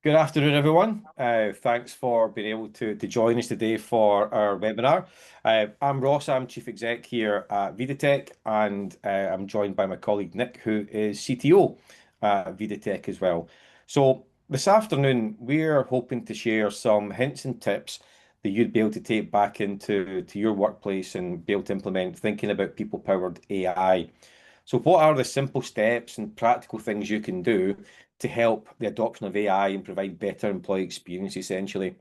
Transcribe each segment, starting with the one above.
Good afternoon, everyone. Thanks for being able to join us today for our webinar. I'm Ross, I'm Chief Exec here at Vidatec, and I'm joined by my colleague Nick, who is CTO at Vidatec as well. So this afternoon, we're hoping to share some hints and tips that you'd be able to take back into your workplace and be able to implement thinking about people-powered AI. So, what are the simple steps and practical things you can do to help the adoption of AI and provide better employee experience, essentially?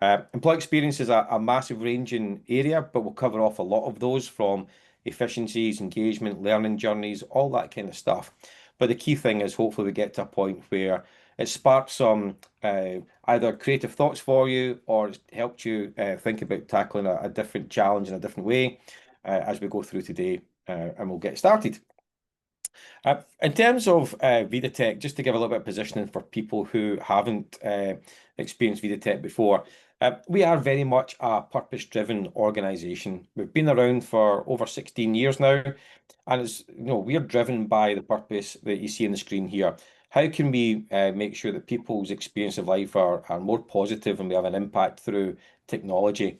Employee experience is a massive ranging area, but we'll cover off a lot of those from efficiencies, engagement, learning journeys, all that kind of stuff. But the key thing is hopefully we get to a point where it sparks some either creative thoughts for you or it's helped you think about tackling a different challenge in a different way as we go through today, and we'll get started. In terms of Vidatec, just to give a little bit of positioning for people who haven't experienced Vidatec before, we are very much a purpose-driven organization. We've been around for over 16 years now, and we're driven by the purpose that you see on the screen here. How can we make sure that people's experience of life are more positive and we have an impact through technology?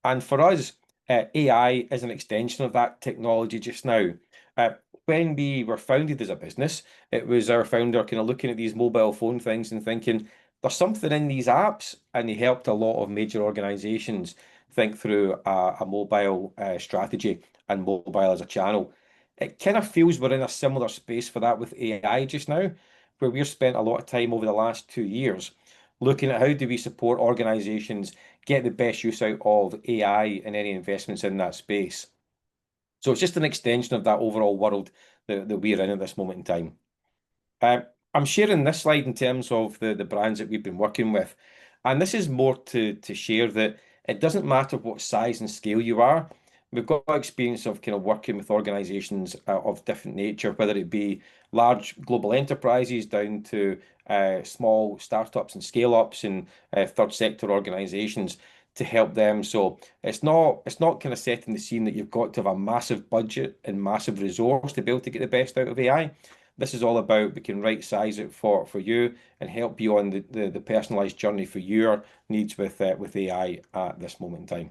And for us, AI is an extension of that technology just now. Uh, when we were founded as a business, it was our founder kind of looking at these mobile phone things and thinking, there's something in these apps, and he helped a lot of major organizations think through a mobile strategy and mobile as a channel. It kind of feels we're in a similar space for that with AI just now, where we've spent a lot of time over the last 2 years looking at how do we support organizations get the best use out of AI and any investments in that space. So it's just an extension of that overall world that we're in at this moment in time. Uh, I'm sharing this slide in terms of the brands that we've been working with. And this is more to share that it doesn't matter what size and scale you are. We've got experience of kind of working with organizations of different nature, whether it be large global enterprises down to small startups and scale ups and third sector organizations to help them. So it's not kind of setting the scene that you've got to have a massive budget and massive resource to be able to get the best out of AI. This is all about we can right size it for you and help you on the personalized journey for your needs with AI at this moment in time.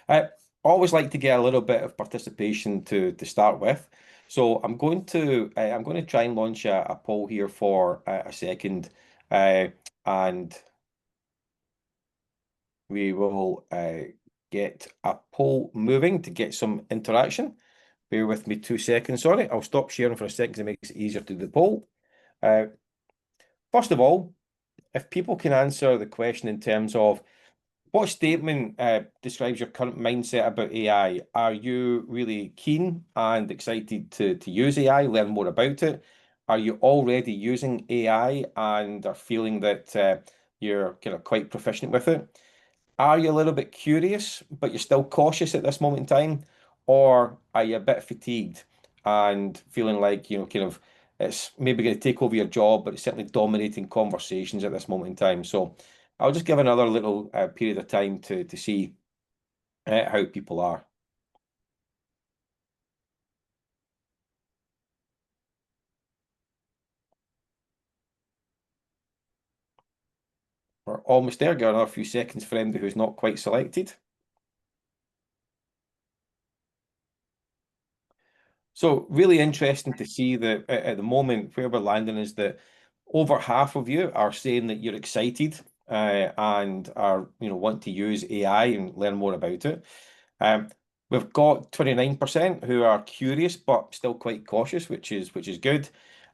I always like to get a little bit of participation to start with. So I'm going to try and launch a poll here for a second, and we will get a poll moving to get some interaction. Bear with me 2 seconds. Sorry, I'll stop sharing for a second because it makes it easier to do the poll. Uh, First of all, if people can answer the question in terms of what statement describes your current mindset about AI? Are you really keen and excited to use AI, learn more about it? Are you already using AI and are feeling that you're kind of quite proficient with it? Are you a little bit curious, but you're still cautious at this moment in time? Or are you a bit fatigued and feeling like, kind of it's maybe going to take over your job, but it's certainly dominating conversations at this moment in time? So I'll just give another little period of time to see how people are. We're almost there. Got another few seconds for anybody who's not quite selected. So really interesting to see that at the moment where we're landing is that over half of you are saying that you're excited and are want to use AI and learn more about it. Um, we've got 29% who are curious but still quite cautious, which is good.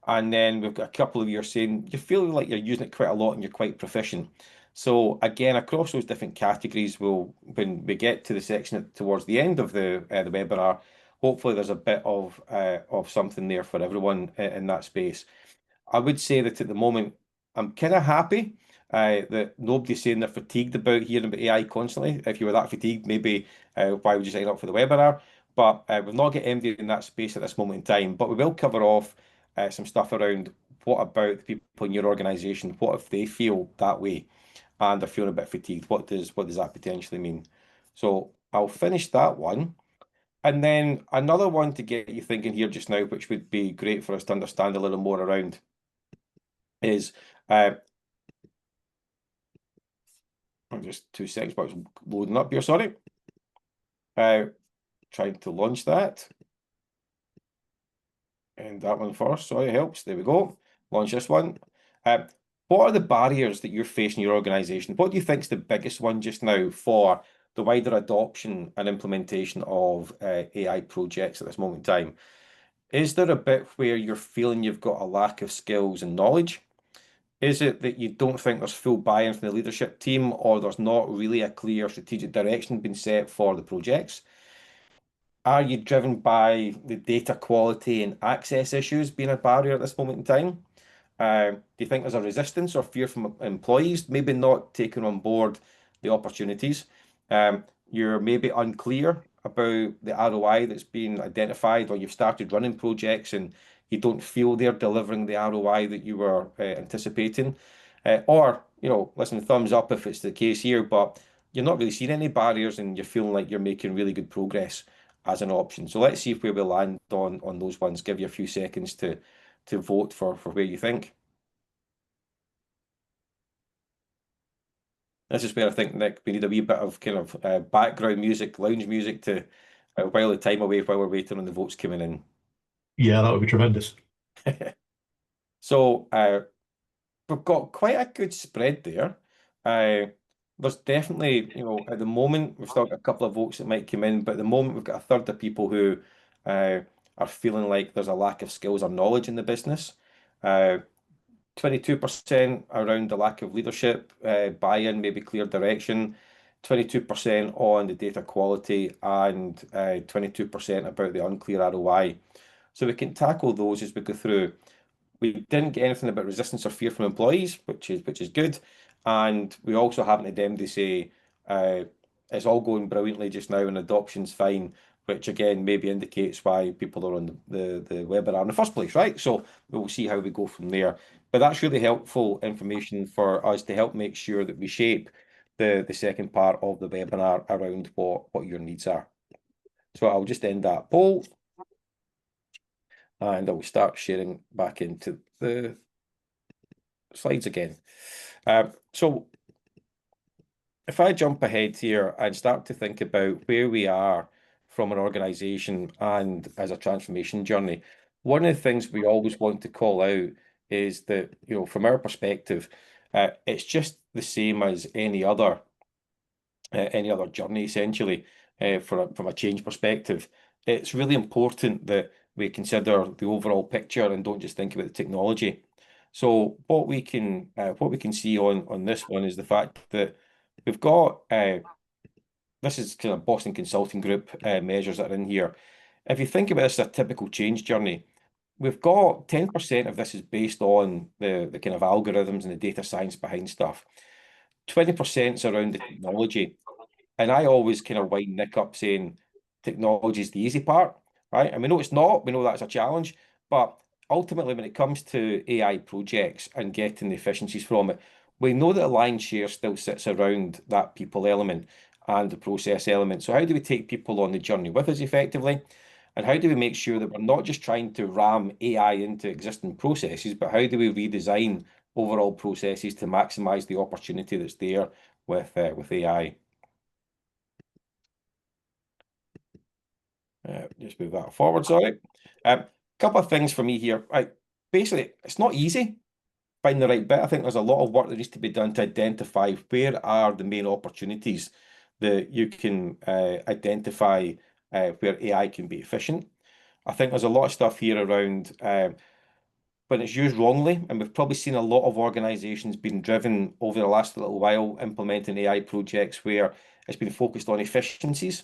And then we've got a couple of you are saying you feel like you're using it quite a lot and you're quite proficient. So again, across those different categories, when we get to the section towards the end of the webinar, hopefully there's a bit of something there for everyone in that space. I would say that at the moment, I'm kind of happy that nobody's saying they're fatigued about hearing about AI constantly. If you were that fatigued, maybe why would you sign up for the webinar? But we've not got MD in that space at this moment in time. But we will cover off some stuff around what about the people in your organization? What if they feel that way and they're feeling a bit fatigued? What does that potentially mean? So I'll finish that one. And then another one to get you thinking here just now, which would be great for us to understand a little more around, is Just 2 seconds, but it's loading up here, sorry. Uh, Trying to launch that. And that one first, sorry, it helps. There we go. Launch this one. Uh, what are the barriers that you're facing in your organization? What do you think is the biggest one just now for the wider adoption and implementation of AI projects at this moment in time? Is there a bit where you're feeling you've got a lack of skills and knowledge? Is it that you don't think there's full buy-in from the leadership team, or there's not really a clear strategic direction being set for the projects? Are you driven by the data quality and access issues being a barrier at this moment in time? Do you think there's a resistance or fear from employees, maybe not taking on board the opportunities? You're maybe unclear about the ROI that's been identified, or you've started running projects and you don't feel they're delivering the ROI that you were anticipating. Or, listen, thumbs up if it's the case here, but you're not really seeing any barriers and you're feeling like you're making really good progress as an option. So let's see if where we land on those ones. Give you a few seconds to vote for where you think. This is where I think, Nick, we need a wee bit of kind of background music, lounge music to while the time away while we're waiting on the votes coming in. Yeah, that would be tremendous. So we've got quite a good spread there. There's definitely, at the moment, we've still got a couple of votes that might come in, but at the moment, we've got a third of people who uh, are feeling like there's a lack of skills or knowledge in the business. 22% around the lack of leadership, buy-in, maybe clear direction, 22% on the data quality, and 22% about the unclear ROI. So we can tackle those as we go through. We didn't get anything about resistance or fear from employees, which is good. And we also haven't had them to say it's all going brilliantly just now and adoption's fine, which again maybe indicates why people are on the webinar in the first place, right? So we'll see how we go from there. But that's really helpful information for us to help make sure that we shape the second part of the webinar around what your needs are. So I'll just end that poll and I will start sharing back into the slides again. So if I jump ahead here and start to think about where we are from an organization and as a transformation journey, one of the things we always want to call out is that, from our perspective, it's just the same as any other journey, essentially, from a change perspective. It's really important that we consider the overall picture and don't just think about the technology. So what we can see on this one is the fact that we've got this is kind of Boston Consulting Group measures that are in here. If you think about this as a typical change journey, we've got 10% of this is based on the kind of algorithms and the data science behind stuff. 20% is around the technology. And I always kind of wind Nick up saying technology is the easy part, right? And we know it's not, we know that's a challenge, but ultimately when it comes to AI projects and getting the efficiencies from it, we know that the lion's share still sits around that people element and the process element. So how do we take people on the journey with us effectively? And how do we make sure that we're not just trying to ram AI into existing processes, but how do we redesign overall processes to maximize the opportunity that's there with AI? Just move that forward, sorry. Couple of things for me here. Basically, it's not easy finding the right bit. I think there's a lot of work that needs to be done to identify where are the main opportunities that you can identify where AI can be efficient. I think there's a lot of stuff here around when it's used wrongly, and we've probably seen a lot of organizations being driven over the last little while implementing AI projects where it's been focused on efficiencies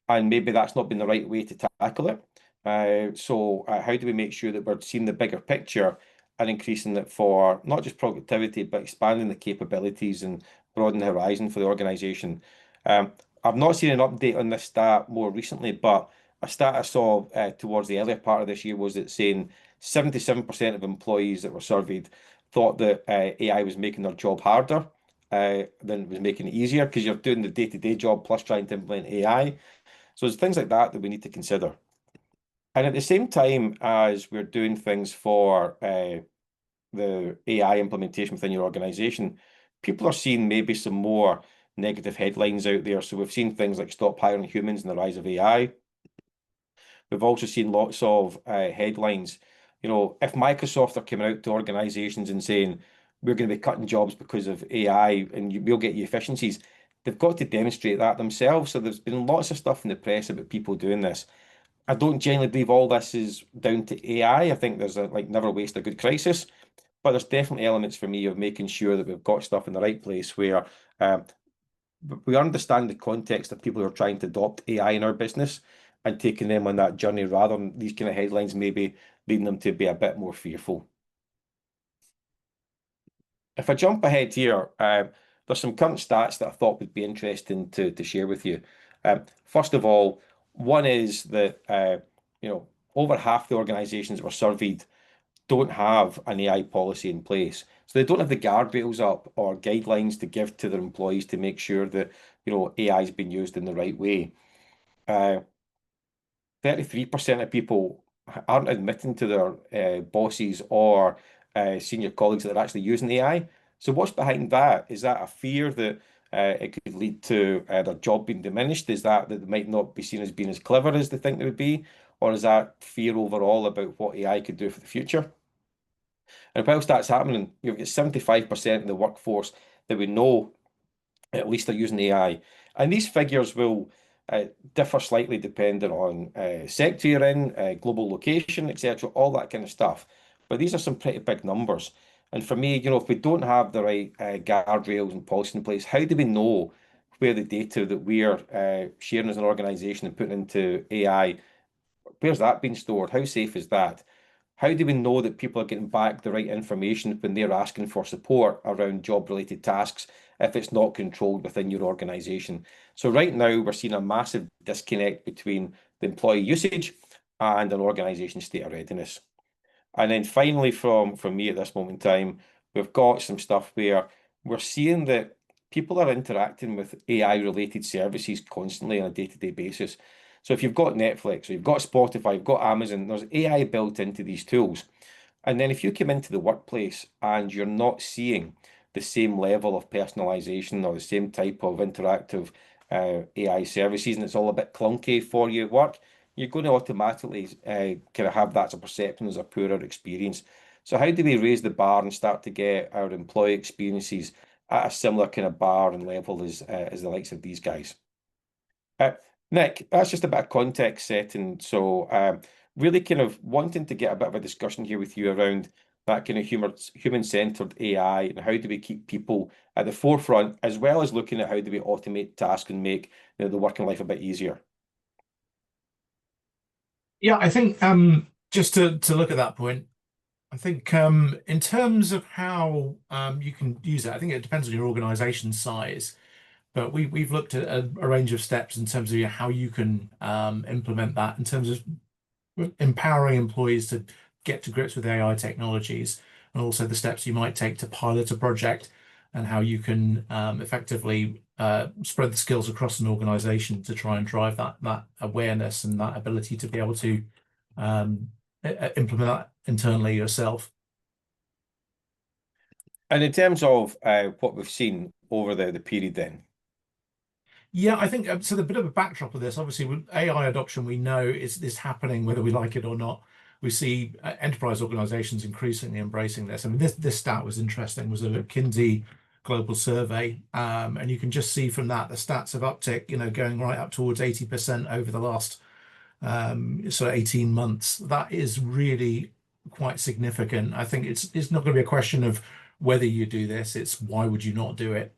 and maybe that's not been the right way to tackle it. So how do we make sure that we're seeing the bigger picture and increasing it for not just productivity, but expanding the capabilities and broadening the horizon for the organization? I've not seen an update on this stat more recently, but a stat I saw towards the earlier part of this year was that saying 77% of employees that were surveyed thought that AI was making their job harder than it was making it easier because you're doing the day-to-day job plus trying to implement AI. So there's things like that that we need to consider. And at the same time as we're doing things for the AI implementation within your organization, people are seeing maybe some more negative headlines out there. So we've seen things like Stop Hiring Humans and the rise of AI. We've also seen lots of headlines. If Microsoft are coming out to organizations and saying, we're going to be cutting jobs because of AI and we'll get you efficiencies, they've got to demonstrate that themselves. So there's been lots of stuff in the press about people doing this. I don't genuinely believe all this is down to AI. I think there's a like never waste a good crisis, but there's definitely elements for me of making sure that we've got stuff in the right place where um, we understand the context of people who are trying to adopt AI in our business and taking them on that journey rather than these kind of headlines maybe leading them to be a bit more fearful. If I jump ahead here, there's some current stats that I thought would be interesting to share with you. First of all, one is that over half the organizations that were surveyed don't have an AI policy in place. So they don't have the guardrails up or guidelines to give to their employees to make sure that AI is being used in the right way. Uh, 33% of people aren't admitting to their bosses or senior colleagues that they're actually using AI. So what's behind that? Is that a fear that it could lead to their job being diminished? Is that they might not be seen as being as clever as they think they would be? Or is that fear overall about what AI could do for the future? And whilst that's happening, you've got 75% of the workforce that we know at least are using AI. And these figures will differ slightly depending on sector you're in, global location, etc., all that kind of stuff. But these are some pretty big numbers. And for me, if we don't have the right guardrails and policy in place, how do we know where the data that we're sharing as an organization and putting into AI, where's that being stored? How safe is that? How do we know that people are getting back the right information when they're asking for support around job-related tasks if it's not controlled within your organization? So right now we're seeing a massive disconnect between the employee usage and an organization's state of readiness. And then finally, from me at this moment in time, we've got some stuff where we're seeing that people are interacting with AI related services constantly on a day-to-day basis. So if you've got Netflix or you've got Spotify, you've got Amazon, there's AI built into these tools. And then if you come into the workplace and you're not seeing the same level of personalization or the same type of interactive AI services, and it's all a bit clunky for you at work, you're going to automatically kind of have that as a perception as a poorer experience. So how do we raise the bar and start to get our employee experiences at a similar kind of bar and level as the likes of these guys? Uh, Nick, that's just a bit of context setting. So, really kind of wanting to get a bit of a discussion here with you around that kind of human-centered AI and how do we keep people at the forefront, as well as looking at how do we automate tasks and make the working life a bit easier. Yeah, I think just to look at that point, I think in terms of how you can use it, I think it depends on your organization size. But we've looked at a range of steps in terms of how you can implement that in terms of empowering employees to get to grips with AI technologies, and also the steps you might take to pilot a project and how you can effectively spread the skills across an organization to try and drive that awareness and that ability to be able to implement that internally yourself. And in terms of what we've seen over the period then. Yeah, I think so. The bit of a backdrop of this, obviously, with AI adoption, we know is happening whether we like it or not. We see enterprise organizations increasingly embracing this. I mean, this stat was interesting. Was a McKinsey global survey, and you can just see from that the stats of uptick, going right up towards 80% over the last sort of 18 months. That is really quite significant. I think it's not going to be a question of whether you do this, it's why would you not do it?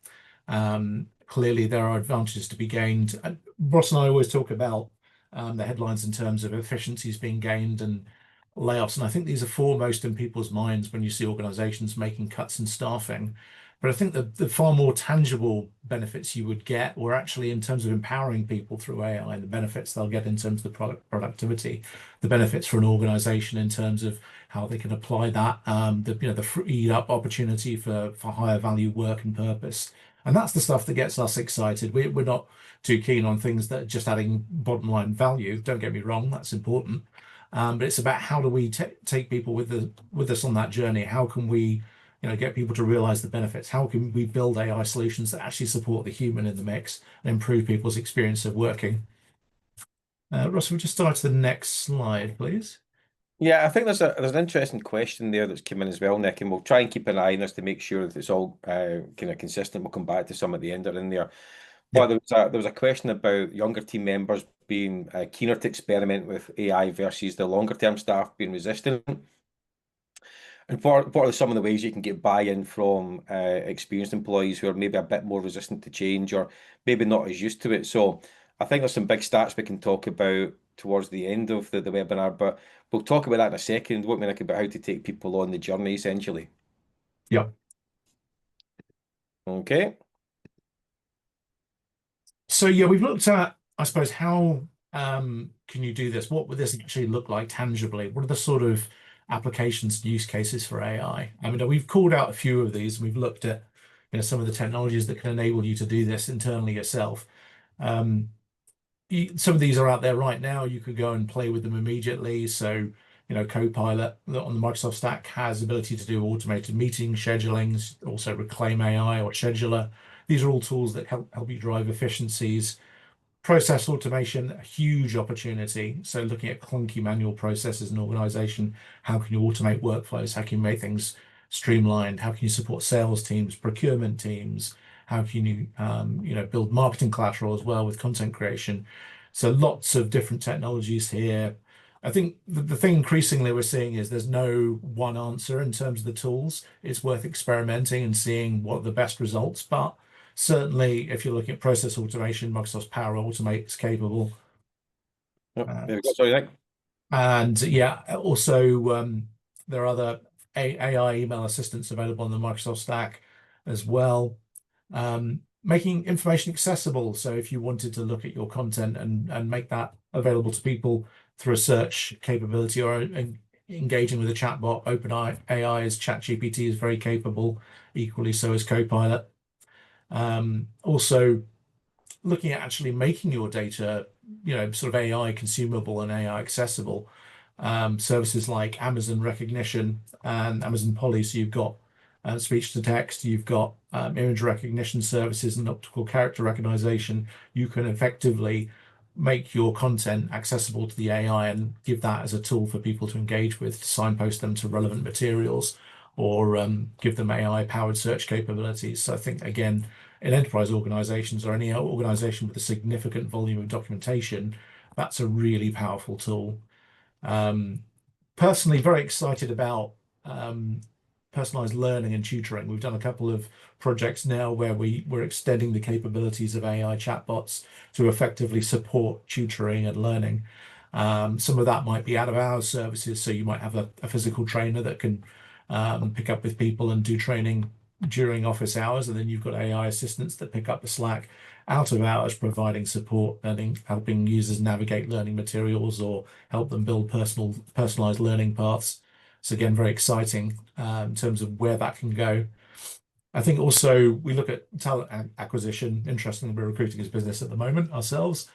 Clearly, there are advantages to be gained. Ross and I always talk about the headlines in terms of efficiencies being gained and layoffs, and I think these are foremost in people's minds when you see organizations making cuts in staffing. But I think the far more tangible benefits you would get were actually in terms of empowering people through AI, the benefits they'll get in terms of the productivity, the benefits for an organization in terms of how they can apply that, the freed up opportunity for higher value work and purpose. And that's the stuff that gets us excited. We're not too keen on things that are just adding bottom line value. Don't get me wrong, that's important. But it's about how do we take people with us on that journey? How can we get people to realize the benefits. How can we build AI solutions that actually support the human in the mix and improve people's experience of working? Ross, we'll just start to the next slide, please. Yeah, I think there's an interesting question there that's come in as well, Nick, and we'll try and keep an eye on this to make sure that it's all kind of consistent. We'll come back to some at the end that are in there. But Yep. there was a question about younger team members being keener to experiment with AI versus the longer term staff being resistant. And what are some of the ways you can get buy-in from experienced employees who are maybe a bit more resistant to change or maybe not as used to it? So I think there's some big stats we can talk about towards the end of the webinar, but we'll talk about that in a second. What we think about how to take people on the journey, essentially. Yep. Okay. So yeah, we've looked at, I suppose, how can you do this? What would this actually look like tangibly? What are the sort of applications and use cases for AI? I mean, we've called out a few of these, and we've looked at some of the technologies that can enable you to do this internally yourself. Um, some of these are out there right now. You could go and play with them immediately. So, Copilot on the Microsoft stack has ability to do automated meeting schedulings, also Reclaim AI or Scheduler. These are all tools that help you drive efficiencies. Process automation, a huge opportunity. So looking at clunky manual processes in organization, how can you automate workflows? How can you make things streamlined? How can you support sales teams, procurement teams? How can you, build marketing collateral as well with content creation? So lots of different technologies here. I think the thing increasingly we're seeing is there's no one answer in terms of the tools. It's worth experimenting and seeing what are the best results. But certainly, if you're looking at process automation, Microsoft's Power Automate is capable. Yep. Uh, There we go. Sorry, Nick. and yeah, also there are other AI email assistants available on the Microsoft stack as well. Making information accessible. So if you wanted to look at your content and make that available to people through a search capability or engaging with a chatbot, OpenAI's ChatGPT is very capable, equally so is Copilot. Also looking at actually making your data, sort of AI consumable and AI accessible. Services like Amazon Recognition and Amazon Poly. So you've got speech to text, you've got image recognition services and optical character recognition. You can effectively make your content accessible to the AI and give that as a tool for people to engage with, to signpost them to relevant materials or give them AI-powered search capabilities. So I think, again, in enterprise organizations or any organization with a significant volume of documentation, that's a really powerful tool. Personally, very excited about personalized learning and tutoring. We've done a couple of projects now where we're extending the capabilities of AI chatbots to effectively support tutoring and learning. Some of that might be out of hours services, so you might have a physical trainer that can pick up with people and do training during office hours, and then you've got AI assistants that pick up the slack out of hours, providing support, helping users navigate learning materials or help them build personalized learning paths. So again, very exciting in terms of where that can go. I think also we look at talent acquisition. Interestingly, we're recruiting as business at the moment ourselves,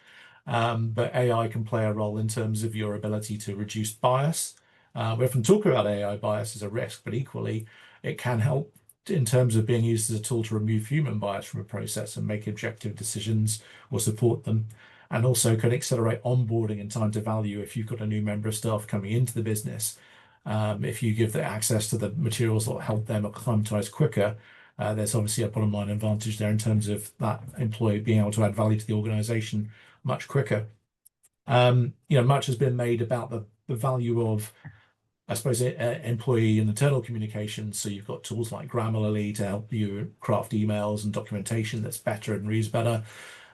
but AI can play a role in terms of your ability to reduce bias. We often talk about AI bias as a risk, but equally it can help in terms of being used as a tool to remove human bias from a process and make objective decisions or support them, and also can accelerate onboarding and time to value if you've got a new member of staff coming into the business. If you give them access to the materials that will help them acclimatize quicker, there's obviously a bottom line advantage there in terms of that employee being able to add value to the organization much quicker. Much has been made about the value of, I suppose, employee and internal communication. So you've got tools like Grammarly to help you craft emails and documentation that's better and reads better.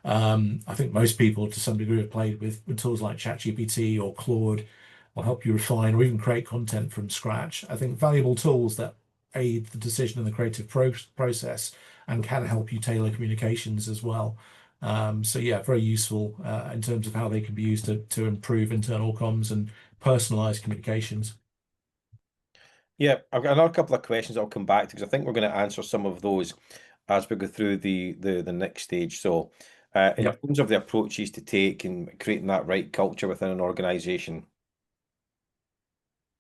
I think most people, to some degree, have played with tools like ChatGPT or Claude, will help you refine or even create content from scratch. I think valuable tools that aid the decision and the creative process and can help you tailor communications as well. So yeah, very useful in terms of how they can be used to improve internal comms and personalized communications. Yeah, I've got another couple of questions I'll come back to because I think we're going to answer some of those as we go through the next stage. So, in Yep. terms of the approaches to take and creating that right culture within an organization,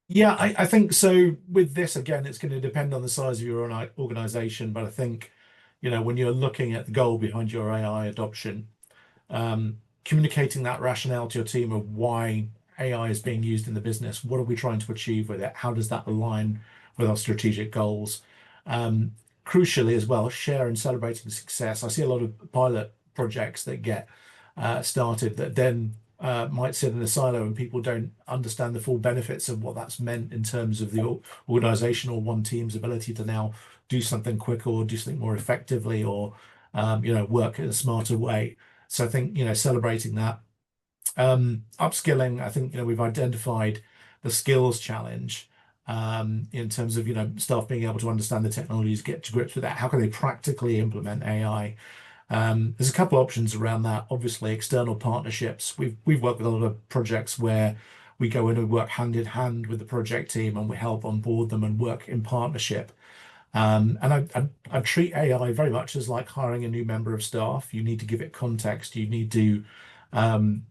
Yeah, I think so. With this, again, it's going to depend on the size of your own organization. But I think, when you're looking at the goal behind your AI adoption, communicating that rationale to your team of why AI is being used in the business, what are we trying to achieve with it? How does that align with our strategic goals? Um, Crucially, as well, share and celebrating success. I see a lot of pilot projects that get started that then might sit in a silo and people don't understand the full benefits of what that's meant in terms of the organization or one team's ability to now do something quicker or do something more effectively or work in a smarter way. So I think, celebrating that. Upskilling, I think, we've identified the skills challenge in terms of, staff being able to understand the technologies, get to grips with that. How can they practically implement AI? There's a couple options around that. Obviously, external partnerships. We've worked with a lot of projects where we go in and work hand in hand with the project team and we help onboard them and work in partnership. And I treat AI very much as like hiring a new member of staff. You need to give it context. You need to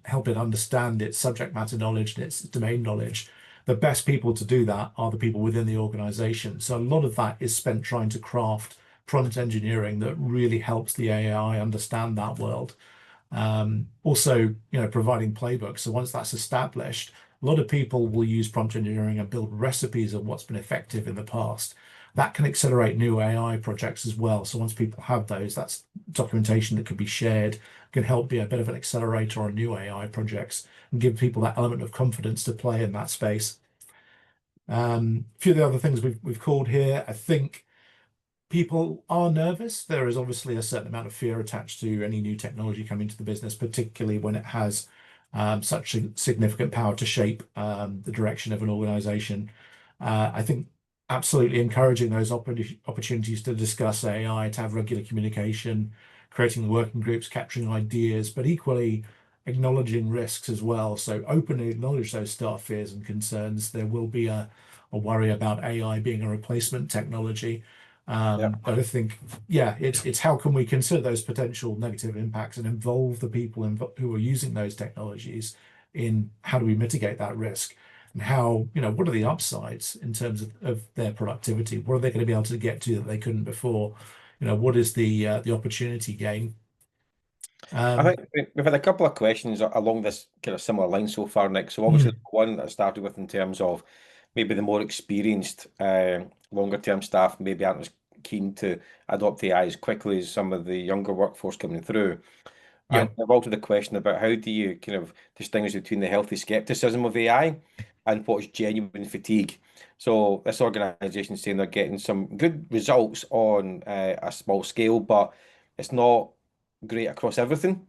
help it understand its subject matter knowledge and its domain knowledge. The best people to do that are the people within the organization. So a lot of that is spent trying to craft prompt engineering that really helps the AI understand that world. Also, providing playbooks. So once that's established, a lot of people will use prompt engineering and build recipes of what's been effective in the past. That can accelerate new AI projects as well. So once people have those, that's documentation that could be shared, can help be a bit of an accelerator on new AI projects and give people that element of confidence to play in that space. A few of the other things we've called here, I think people are nervous. There is obviously a certain amount of fear attached to any new technology coming to the business, particularly when it has such a significant power to shape the direction of an organization. I think absolutely encouraging those opportunities to discuss AI, to have regular communication, creating working groups, capturing ideas, but equally acknowledging risks as well. So openly acknowledge those staff fears and concerns. There will be a worry about AI being a replacement technology. Yeah. But I think, yeah, it's how can we consider those potential negative impacts and involve the people who are using those technologies in how do we mitigate that risk and how, what are the upsides in terms of their productivity? What are they going to be able to get to that they couldn't before? What is the opportunity gain? I Um, think we've had a couple of questions along this kind of similar line so far, Nick. So obviously mm, the one that I started with in terms of maybe the more experienced longer term staff maybe aren't as keen to adopt AI as quickly as some of the younger workforce coming through. yeah. And I've also the question about how do you kind of distinguish between the healthy skepticism of AI and what's genuine fatigue. So this organisation is saying they're getting some good results on a small scale, but it's not great across everything.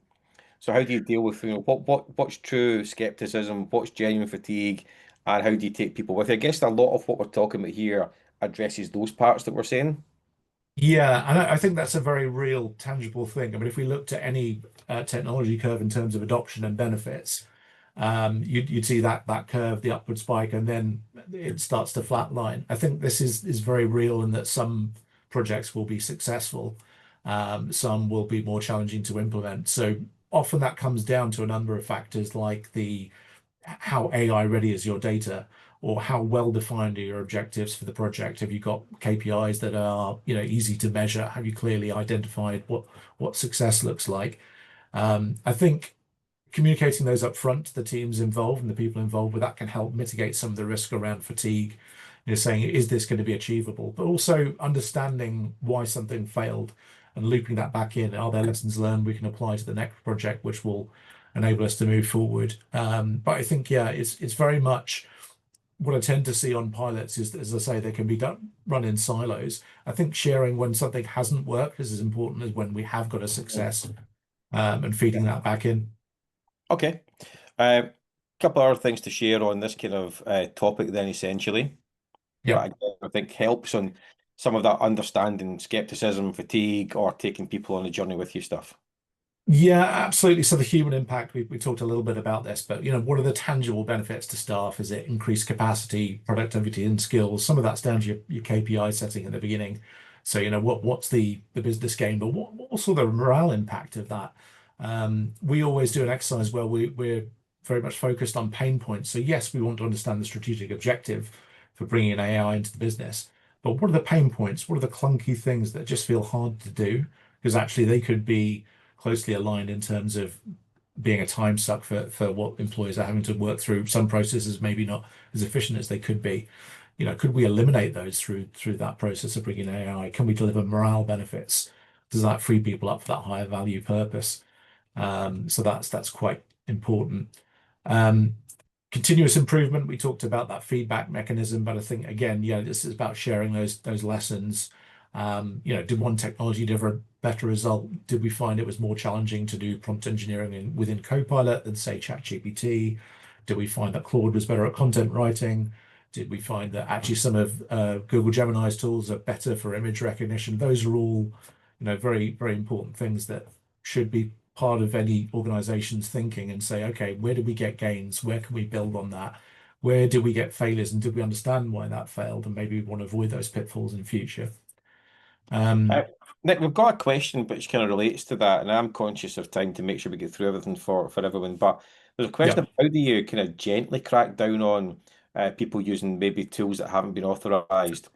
So how do you deal with, what's true skepticism, what's genuine fatigue, and how do you take people with you? I guess a lot of what we're talking about here addresses those parts that we're saying. Yeah, and I think that's a very real, tangible thing. I mean, if we looked at any technology curve in terms of adoption and benefits, you'd see that curve, the upward spike, and then it starts to flatline. I think this is very real in that some projects will be successful, some will be more challenging to implement. So often that comes down to a number of factors like the how AI ready is your data, or how well defined are your objectives for the project? Have you got KPIs that are, easy to measure? Have you clearly identified what success looks like? I think communicating those up front to the teams involved and the people involved with that can help mitigate some of the risk around fatigue. Saying, is this going to be achievable? But also understanding why something failed and looping that back in. Are there lessons learned we can apply to the next project, which will enable us to move forward? But I think, yeah, it's very much what I tend to see on pilots is that, as I say, they can be run in silos. I think sharing when something hasn't worked is as important as when we have got a Mm. success, and feeding that back in. Okay. A couple of other things to share on this kind of topic then essentially. Yeah. That again, I think helps on some of that understanding skepticism, fatigue, or taking people on a journey with you stuff. Yeah, absolutely. So the human impact, we talked a little bit about this, but what are the tangible benefits to staff? Is it increased capacity, productivity, and skills? Some of that's down to your KPI setting at the beginning. So what's the business gain, but what's also the morale impact of that? We always do an exercise where we're very much focused on pain points. So yes, we want to understand the strategic objective for bringing in AI into the business, but what are the pain points? What are the clunky things that just feel hard to do? Because actually they could be closely aligned in terms of being a time suck for what employees are having to work through. Some processes maybe not as efficient as they could be. Could we eliminate those through that process of bringing AI? Can we deliver morale benefits? Does that free people up for that higher value purpose? So that's quite important. Um, Continuous improvement. We talked about that feedback mechanism, but I think again, this is about sharing those lessons. Did one technology deliver a better result? Did we find it was more challenging to do prompt engineering within Copilot than say ChatGPT? Did we find that Claude was better at content writing? Did we find that actually some of Google Gemini's tools are better for image recognition? Those are all, very, very important things that should be part of any organization's thinking and say, okay, where did we get gains? Where can we build on that? Where did we get failures? And did we understand why that failed? And maybe we want to avoid those pitfalls in future. Uh, Um, Nick, we've got a question which kind of relates to that, and I'm conscious of time to make sure we get through everything for everyone. But there's a question yeah, of how do you kind of gently crack down on people using maybe tools that haven't been authorized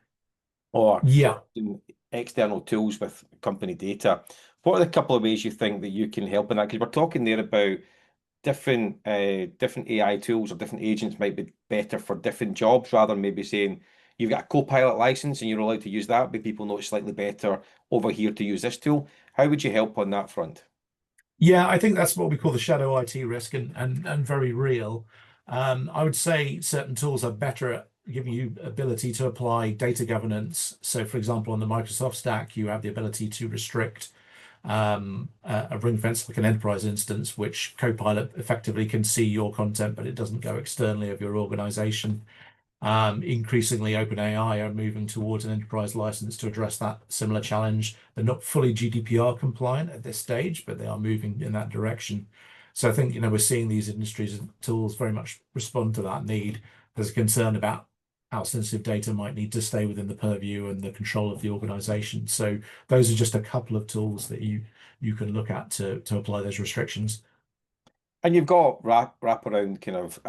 or yeah. in external tools with company data. What are the couple of ways you think that you can help in that? Because we're talking there about different AI tools or different agents might be better for different jobs rather than maybe saying you've got a Copilot license and you're allowed to use that, but people know it's slightly better over here to use this tool. How would you help on that front? Yeah, I think that's what we call the shadow IT risk and very real. I would say certain tools are better at giving you ability to apply data governance. So, for example, on the Microsoft stack, you have the ability to restrict a ring fence like an enterprise instance, which Copilot effectively can see your content, but it doesn't go externally of your organization. Increasingly, OpenAI are moving towards an enterprise license to address that similar challenge. They're not fully GDPR compliant at this stage, but they are moving in that direction. So I think, we're seeing these industries and tools very much respond to that need. There's a concern about how sensitive data might need to stay within the purview and the control of the organization. So those are just a couple of tools that you can look at to apply those restrictions. And you've got wrap around kind of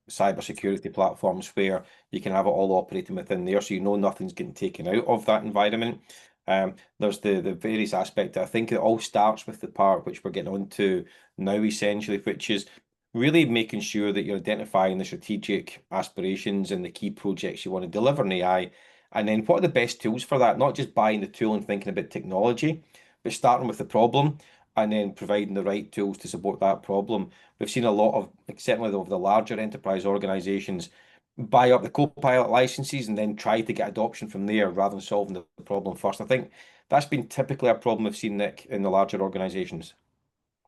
cyber security platforms where you can have it all operating within there, so you know nothing's getting taken out of that environment. There's the various aspect. I think it all starts with the part which we're getting onto now, essentially, which is really making sure that you're identifying the strategic aspirations and the key projects you want to deliver in AI. And then what are the best tools for that? Not just buying the tool and thinking about technology, but starting with the problem and then providing the right tools to support that problem. We've seen a lot of, like, certainly of the larger enterprise organizations, buy up the Copilot licenses and then try to get adoption from there rather than solving the problem first. I think that's been typically a problem we've seen, Nick, in the larger organizations.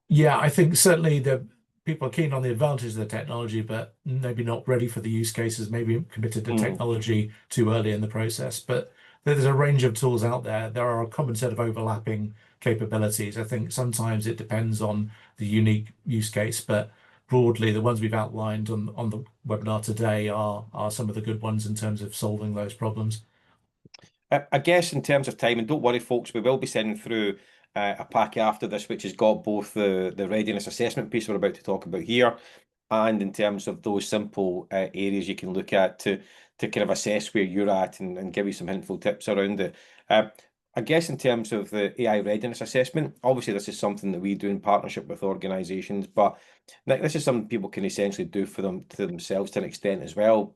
Yeah, I think certainly the people are keen on the advantages of the technology, but maybe not ready for the use cases, maybe committed to Mm. technology too early in the process. But there's a range of tools out there. There are a common set of overlapping capabilities. I think sometimes it depends on the unique use case, but broadly, the ones we've outlined on the webinar today are some of the good ones in terms of solving those problems. I guess in terms of time, and don't worry, folks, we will be sending through a pack after this, which has got both the readiness assessment piece we're about to talk about here, and in terms of those simple areas you can look at to kind of assess where you're at and give you some hintful tips around it. Uh, I guess in terms of the AI readiness assessment, obviously this is something that we do in partnership with organisations, but Nick, this is something people can essentially do for them to themselves to an extent as well,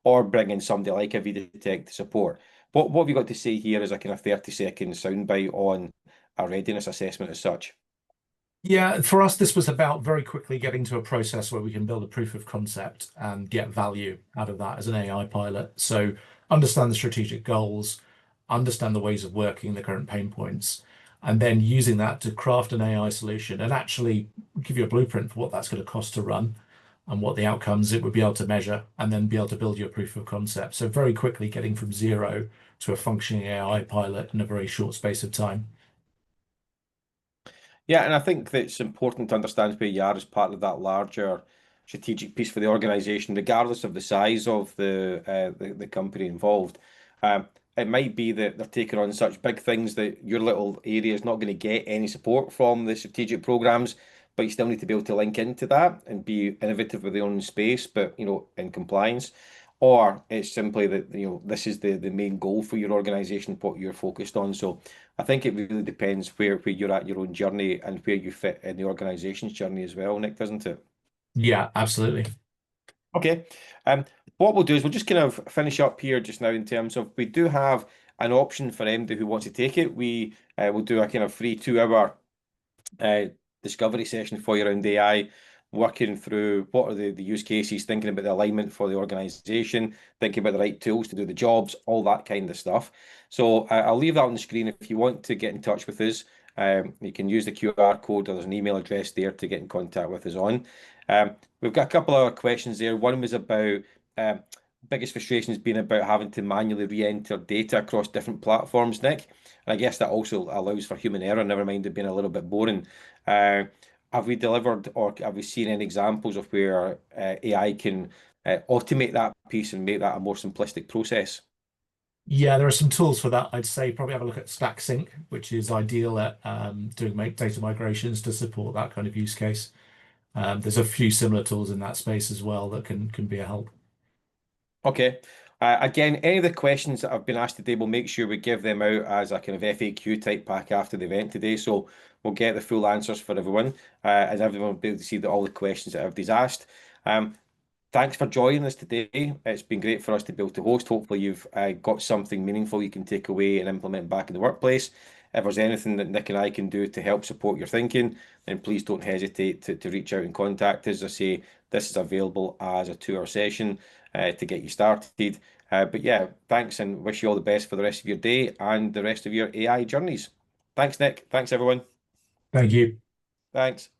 or bring in somebody like a Vidatec to support. What have you got to say here as a kind of 30-second soundbite on a readiness assessment as such? Yeah, for us, this was about very quickly getting to a process where we can build a proof of concept and get value out of that as an AI pilot. So understand the strategic goals, understand the ways of working, the current pain points, and then using that to craft an AI solution and actually give you a blueprint for what that's going to cost to run and what the outcomes it would be able to measure, and then be able to build your proof of concept. So very quickly getting from zero to a functioning AI pilot in a very short space of time. Yeah, and I think that it's important to understand where you are as part of that larger strategic piece for the organization, regardless of the size of the company involved. It might be that they're taking on such big things that your little area is not going to get any support from the strategic programs, but you still need to be able to link into that and be innovative with your own space, but in compliance. Or it's simply that this is the main goal for your organization, what you're focused on. So I think it really depends where you're at your own journey and where you fit in the organization's journey as well, Nick, doesn't it? Yeah, absolutely. Okay. Um, what we'll do is we'll just kind of finish up here just now in terms of we do have an option for anybody who wants to take it. We will do a kind of free 2 hour uh, discovery session for you around AI, working through what are the use cases, thinking about the alignment for the organization, thinking about the right tools to do the jobs, all that kind of stuff. So I'll leave that on the screen. If you want to get in touch with us, you can use the QR code or there's an email address there to get in contact with us on. We've got a couple of questions there. One was about um, biggest frustrations being about having to manually re-enter data across different platforms, Nick. And I guess that also allows for human error, never mind it being a little bit boring. Uh, have we delivered or have we seen any examples of where AI can automate that piece and make that a more simplistic process? Yeah, there are some tools for that. I'd say probably have a look at Stack Sync, which is ideal at doing data migrations to support that kind of use case. There's a few similar tools in that space as well that can be a help. Okay. Again, any of the questions that I've been asked today, we'll make sure we give them out as a kind of FAQ type pack after the event today. So we'll get the full answers for everyone, and everyone will be able to see all the questions that everybody's asked. Um, Thanks for joining us today. It's been great for us to be able to host. Hopefully, you've got something meaningful you can take away and implement back in the workplace. If there's anything that Nick and I can do to help support your thinking, then please don't hesitate to reach out and contact us. As I say, this is available as a 2 hour session to get you started. But yeah, thanks and wish you all the best for the rest of your day and the rest of your AI journeys. Thanks, Nick. Thanks, everyone. Thank you. Thanks.